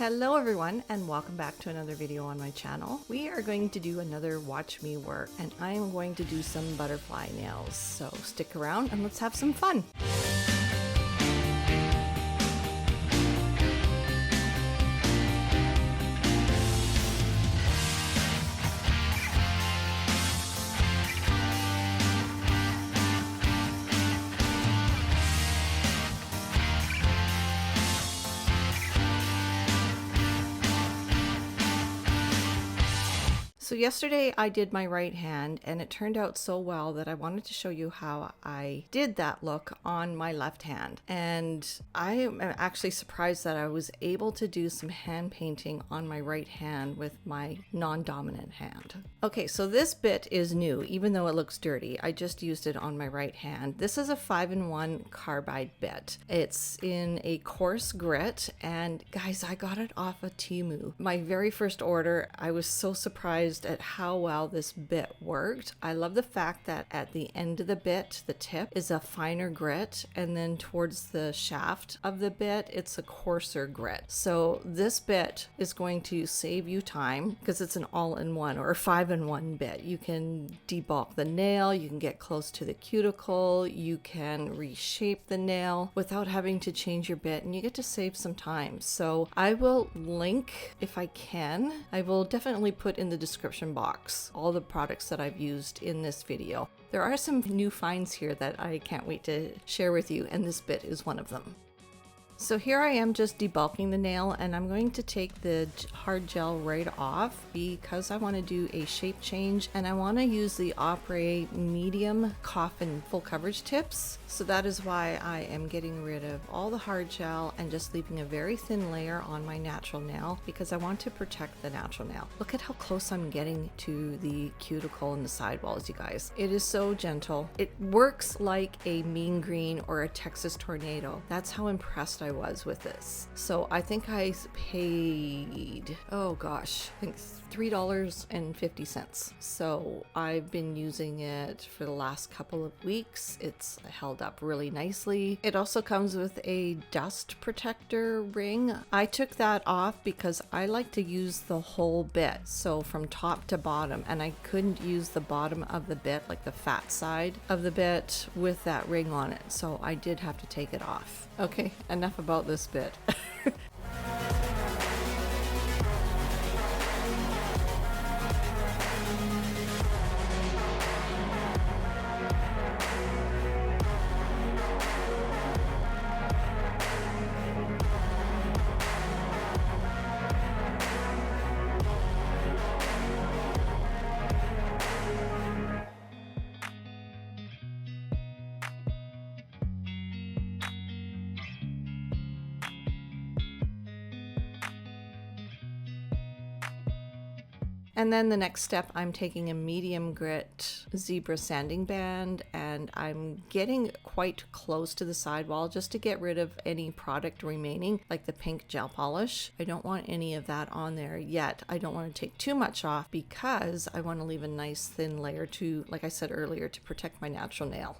Hello everyone and welcome back to another video on my channel. We are going to do another watch me work and I am going to do some butterfly nails. So stick around and let's have some fun. So yesterday I did my right hand and it turned out so well that I wanted to show you how I did that look on my left hand. And I am actually surprised that I was able to do some hand painting on my right hand with my non-dominant hand. Okay, so this bit is new, even though it looks dirty. I just used it on my right hand. This is a 5-in-1 carbide bit. It's in a coarse grit and guys, I got it off of TEMU. My very first order, I was so surprised at how well this bit worked. I love the fact that at the end of the bit, the tip is a finer grit, and then towards the shaft of the bit, it's a coarser grit. So this bit is going to save you time because it's an all-in-one or a 5-in-1 bit. You can debulk the nail, you can get close to the cuticle, you can reshape the nail without having to change your bit, and you get to save some time. So I will link, if I can, I will definitely put in the description box all the products that I've used in this video. There are some new finds here that I can't wait to share with you, and this bit is one of them. So here I am just debulking the nail, and I'm going to take the hard gel right off because I want to do a shape change and I want to use the Apres Medium Coffin full coverage tips. So that is why I am getting rid of all the hard gel and just leaving a very thin layer on my natural nail because I want to protect the natural nail. Look at how close I'm getting to the cuticle and the sidewalls, you guys. It is so gentle. It works like a mean green or a Texas tornado. That's how impressed I was with this. So I think I paid, oh gosh, I think $3.50. So I've been using it for the last couple of weeks. It's held up really nicely. It also comes with a dust protector ring. I took that off because I like to use the whole bit, so from top to bottom, and I couldn't use the bottom of the bit, like the fat side of the bit, with that ring on it, so I did have to take it off. Okay, enough about this bit. And then the next step, I'm taking a medium grit zebra sanding band and I'm getting quite close to the sidewall just to get rid of any product remaining, like the pink gel polish. I don't want any of that on there yet. I don't want to take too much off because I want to leave a nice thin layer to, like I said earlier, to protect my natural nail.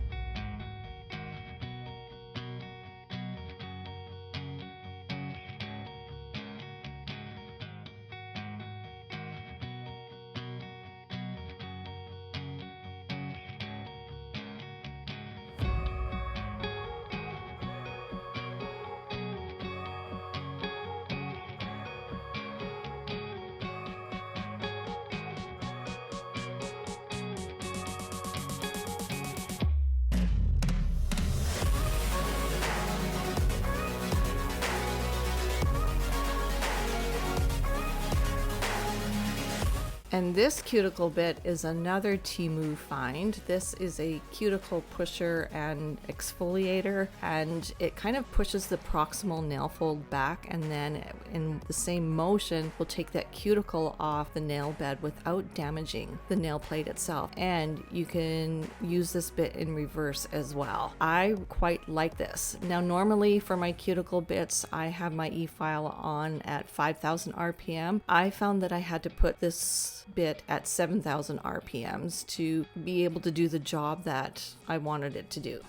And this cuticle bit is another TEMU find. This is a cuticle pusher and exfoliator, and it kind of pushes the proximal nail fold back, and then in the same motion will take that cuticle off the nail bed without damaging the nail plate itself. And you can use this bit in reverse as well. I quite like this. Now normally for my cuticle bits I have my e-file on at 5,000 RPM. I found that I had to put this bit at 7,000 RPMs to be able to do the job that I wanted it to do.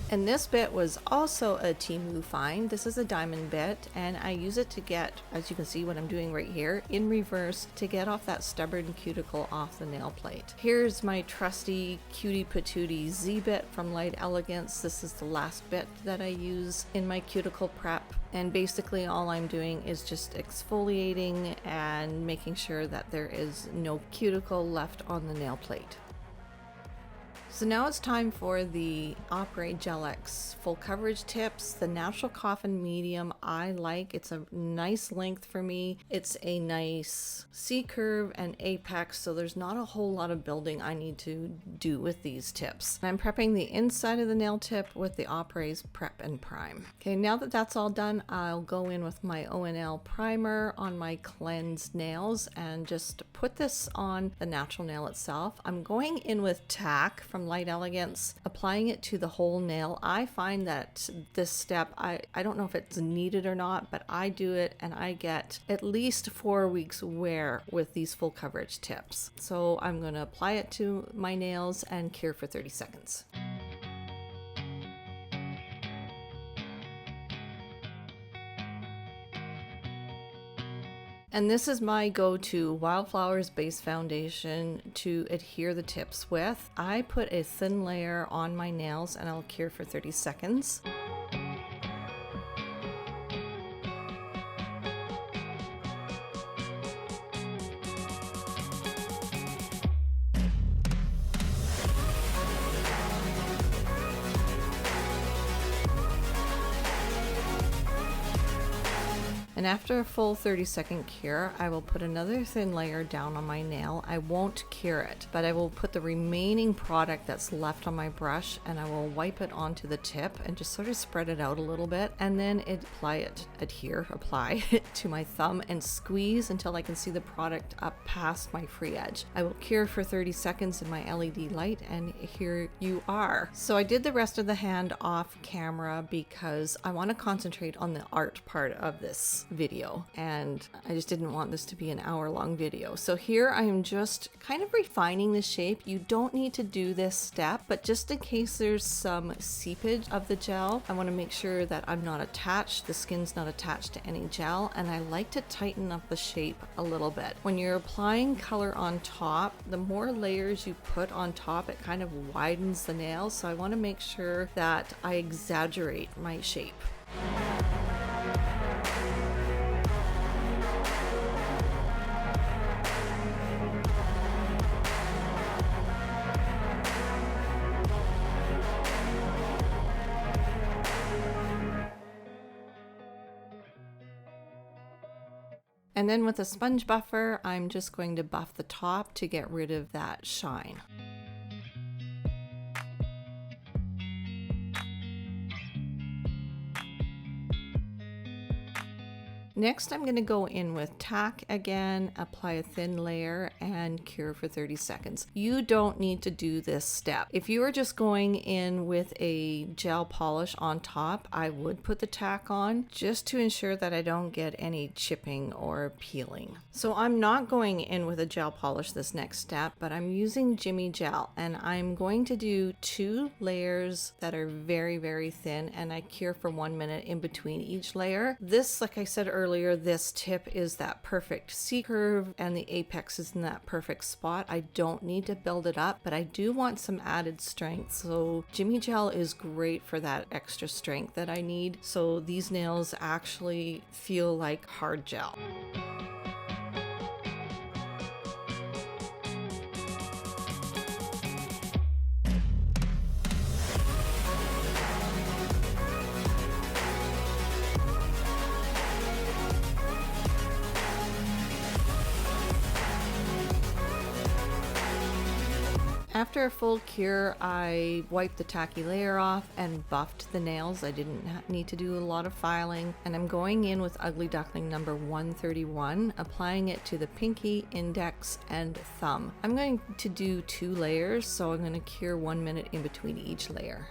And this bit was also a TEMU find. This is a diamond bit, and I use it to get, as you can see what I'm doing right here, in reverse to get off that stubborn cuticle off the nail plate. Here's my trusty cutie patootie Z bit from Light Elegance. This is the last bit that I use in my cuticle prep. And basically all I'm doing is just exfoliating and making sure that there is no cuticle left on the nail plate. So now it's time for the Apres Gel X full coverage tips. The natural coffin medium I like. It's a nice length for me. It's a nice C-curve and apex, so there's not a whole lot of building I need to do with these tips. I'm prepping the inside of the nail tip with the Apres Prep and Prime. Okay, now that that's all done, I'll go in with my O&L primer on my cleansed nails and just put this on the natural nail itself. I'm going in with Tack from Light Elegance, applying it to the whole nail. I find that this step, I don't know if it's needed or not, but I do it and I get at least 4 weeks wear with these full coverage tips. So I'm going to apply it to my nails and cure for 30 seconds. And this is my go-to Wildflowers base foundation to adhere the tips with. I put a thin layer on my nails and I'll cure for 30 seconds. And after a full 30-second cure, I will put another thin layer down on my nail. I won't cure it, but I will put the remaining product that's left on my brush and I will wipe it onto the tip and just sort of spread it out a little bit, and then apply it to my thumb and squeeze until I can see the product up past my free edge. I will cure for 30 seconds in my LED light, and here you are. So I did the rest of the hand off camera because I want to concentrate on the art part of this video, and I just didn't want this to be an hour-long video. So here I am just kind of refining the shape. You don't need to do this step, but just in case there's some seepage of the gel, I want to make sure that I'm not attached, the skin's not attached to any gel, and I like to tighten up the shape a little bit. When you're applying color on top, the more layers you put on top, it kind of widens the nails, so I want to make sure that I exaggerate my shape. And then with a sponge buffer, I'm just going to buff the top to get rid of that shine. Next, I'm going to go in with Tack again, apply a thin layer, and cure for 30 seconds. You don't need to do this step. If you are just going in with a gel polish on top, I would put the Tack on just to ensure that I don't get any chipping or peeling. So I'm not going in with a gel polish this next step, but I'm using Jimmy Gel, and I'm going to do 2 layers that are very, very thin, and I cure for 1 minute in between each layer. This, like I said earlier, this tip is that perfect C-curve and the apex is in that perfect spot. I don't need to build it up, but I do want some added strength. So Jimmy Gel is great for that extra strength that I need. So these nails actually feel like hard gel. After a full cure, I wiped the tacky layer off and buffed the nails. I didn't need to do a lot of filing, and I'm going in with Ugly Duckling number 131, applying it to the pinky, index, and thumb. I'm going to do 2 layers, so I'm going to cure 1 minute in between each layer.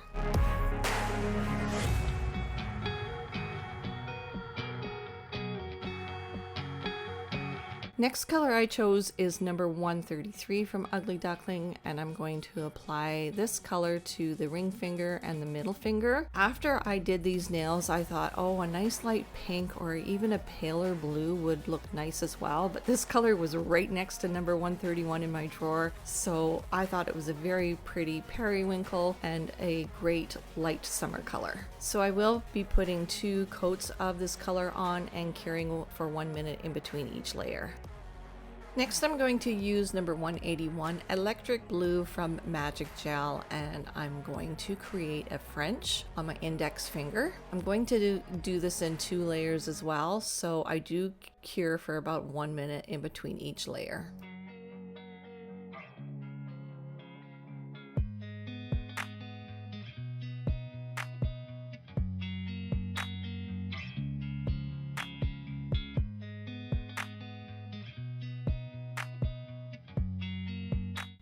Next color I chose is number 133 from Ugly Duckling, and I'm going to apply this color to the ring finger and the middle finger. After I did these nails, I thought, oh, a nice light pink or even a paler blue would look nice as well, but this color was right next to number 131 in my drawer, so I thought it was a very pretty periwinkle and a great light summer color. So I will be putting 2 coats of this color on and curing for 1 minute in between each layer. Next, I'm going to use number 181 Electric Blue from Magic Gel, and I'm going to create a French on my index finger. I'm going to do this in 2 layers as well, so I do cure for about 1 minute in between each layer.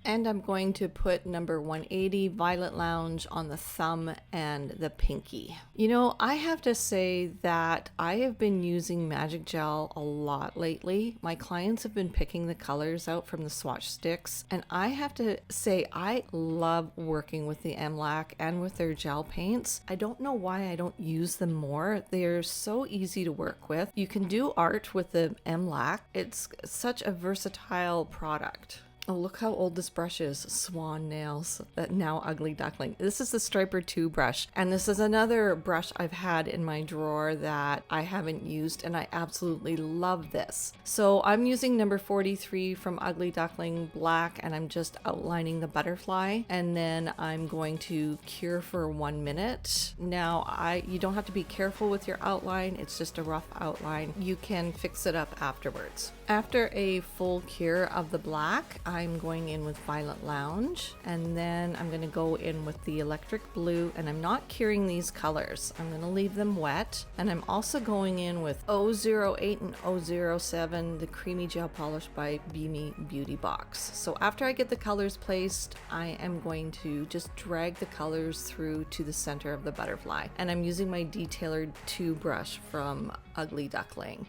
And I'm going to put number 180 Violet Lounge on the thumb and the pinky. You know, I have to say that I have been using Magic Gel a lot lately. My clients have been picking the colors out from the swatch sticks, and I have to say I love working with the Mlaq and with their gel paints. I don't know why I don't use them more. They're so easy to work with. You can do art with the Mlaq. It's such a versatile product. Oh, look how old this brush is. Swan Nails, that now Ugly Duckling. This is the Striper 2 brush, and this is another brush I've had in my drawer that I haven't used, and I absolutely love this. So I'm using number 43 from Ugly Duckling Black, and I'm just outlining the butterfly, and then I'm going to cure for 1 minute. Now, you don't have to be careful with your outline. It's just a rough outline. You can fix it up afterwards. After a full cure of the black, I'm going in with Violet Lounge, and then I'm going to go in with the Electric Blue, and I'm not curing these colors. I'm going to leave them wet, and I'm also going in with O08 and O07, the creamy gel polish by Bemi Beauty Box. So after I get the colors placed, I am going to just drag the colors through to the center of the butterfly, and I'm using my Detailer 2 brush from Ugly Duckling.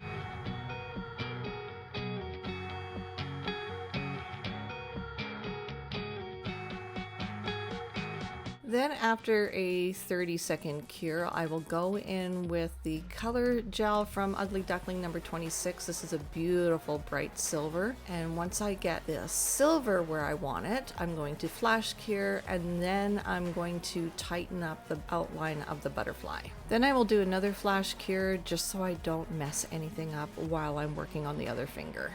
Then after a 30-second cure, I will go in with the color gel from Ugly Duckling number 26. This is a beautiful bright silver. And once I get the silver where I want it, I'm going to flash cure, and then I'm going to tighten up the outline of the butterfly. Then I will do another flash cure just so I don't mess anything up while I'm working on the other finger.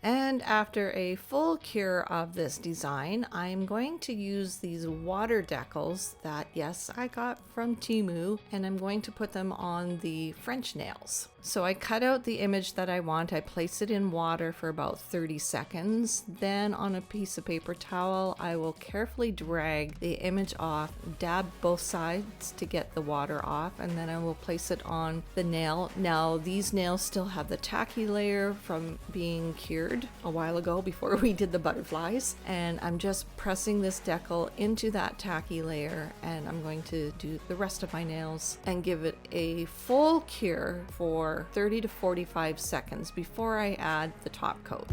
And after a full cure of this design, I'm going to use these water decals that, yes, I got from TEMU, and I'm going to put them on the French nails. So I cut out the image that I want, I place it in water for about 30 seconds. Then on a piece of paper towel, I will carefully drag the image off, dab both sides to get the water off, and then I will place it on the nail. Now these nails still have the tacky layer from being cured a while ago before we did the butterflies, and I'm just pressing this decal into that tacky layer, and I'm going to do the rest of my nails and give it a full cure for 30 to 45 seconds before I add the top coat.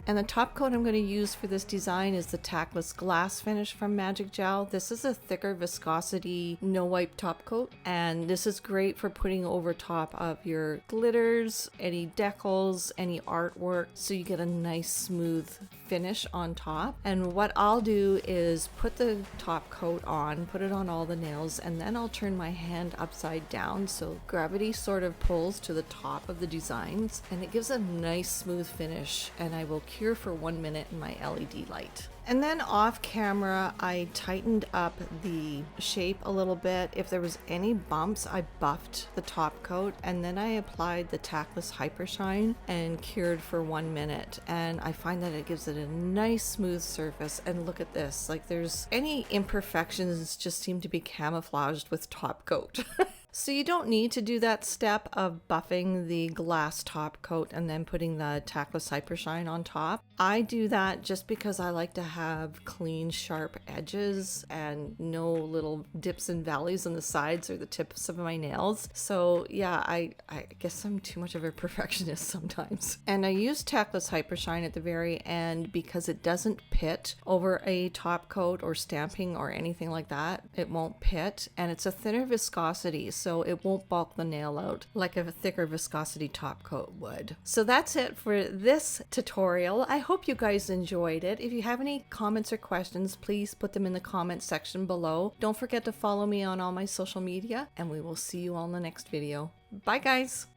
And the top coat I'm going to use for this design is the Tackless Glass Finish from Magic Gel. This is a thicker viscosity no wipe top coat, and this is great for putting over top of your glitters, any decals, any artwork, so you get a nice smooth finish on top. And what I'll do is put the top coat on, put it on all the nails, and then I'll turn my hand upside down so gravity sort of pulls to the top of the designs, and it gives a nice smooth finish. And I will cure for 1 minute in my LED light. And then off camera, I tightened up the shape a little bit. If there was any bumps, I buffed the top coat, and then I applied the Tackless Hypershine and cured for 1 minute. And I find that it gives it a nice smooth surface. And look at this, like there's any imperfections just seem to be camouflaged with top coat. So you don't need to do that step of buffing the glass top coat and then putting the Tackless Hypershine on top. I do that just because I like to have clean, sharp edges and no little dips and valleys on the sides or the tips of my nails. So yeah, I guess I'm too much of a perfectionist sometimes. And I use Tackless Hypershine at the very end because it doesn't pit over a top coat or stamping or anything like that. It won't pit, and it's a thinner viscosity, so it won't bulk the nail out like a thicker viscosity top coat would. So that's it for this tutorial. I hope you guys enjoyed it. If you have any comments or questions, please put them in the comment section below. Don't forget to follow me on all my social media, and we will see you all in the next video. Bye guys!